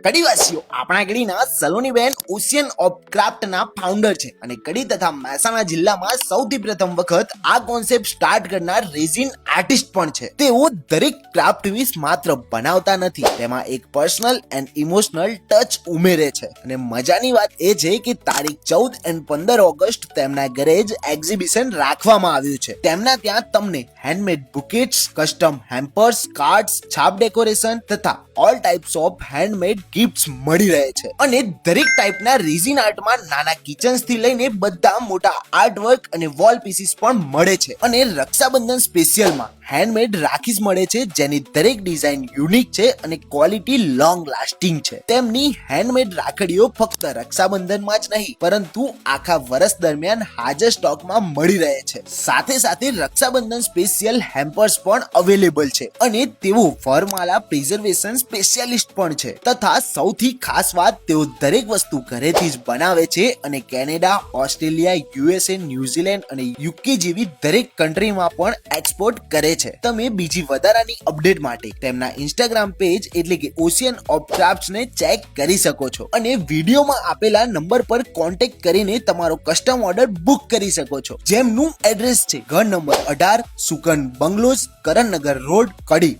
કડીવાસીઓ આપણા કડીના સલોનીબેન ocean of ક્રાફ્ટના founder છે અને કડી તથા મહેસાણા જિલ્લામાં સૌથી પ્રથમ વખત આ કોન્સેપ્ટ સ્ટાર્ટ કરનાર રેઝિન આર્ટિસ્ટ પણ છે. તેઓ દરેક ક્રાફ્ટ પીસ માત્ર બનાવતા નથી, તેમાં એક પર્સનલ એન્ડ ઇમોશનલ ટચ ઉમેરે છે. અને મજાની વાત એ છે કે તારીખ 14 અને 15 ઓગસ્ટ તેમના ઘરે જ એક્ઝિબિશન રાખવામાં આવ્યું છે. તેમના ત્યાં તમને હેન્ડમેડ બુકેટ્સ, કસ્ટમ હેમ્પર્સ, કાર્ડ્સ, છાપ ડેકોરેશન તથા all types of handmade gifts મળી રહે છે. અને દરેક ટાઈપના રેઝિન આર્ટમાં નાના કિચન્સ થી લઈને બધા મોટા આર્ટવર્ક અને વોલ પીસીસ પણ મળે છે. અને રક્ષાબંધન સ્પેશિયલમાં હેન્ડમેડ રાખીસ મળે છે, જેની દરેક ડિઝાઇન યુનિક છે અને ક્વોલિટી લોંગ લાસ્ટિંગ છે. તેમની હેન્ડમેડ રાખડીઓ ફક્ત રક્ષાબંધનમાં જ નહીં પરંતુ આખા વર્ષ દરમિયાન હાજર સ્ટોકમાં મળી રહે છે. સાથે સાથે રક્ષાબંધન સ્પેશિયલ હેમ્પર્સ પણ અવેલેબલ છે અને તેઓ ફરમાલા પ્રિઝર્વેશન સ્પેશિયાલિસ્ટ પણ છે. તથા સૌથી ખાસ વાત, તેઓ દરેક વસ્તુ ઘરેથી જ બનાવે છે અને કેનેડા, ઓસ્ટ્રેલિયા, યુએસએ, ન્યુઝીલેન્ડ અને યુકે જેવી દરેક કન્ટ્રીમાં પણ એક્સપોર્ટ કરે છે. તમે બીજી વધારાની અપડેટ માટે તેમના ઇન્સ્ટાગ્રામ પેજ એટલે કે ઓશિયન ઓફ ક્રાફ્ટ્સ ને ચેક કરી શકો છો અને વિડીયોમાં આપેલા નંબર પર કોન્ટેક્ટ કરીને તમારો કસ્ટમ ઓર્ડર બુક કરી શકો છો. જેમનું એડ્રેસ છે ઘર નંબર 18, સુકન બંગલોઝ, કરણનગર રોડ, કડી.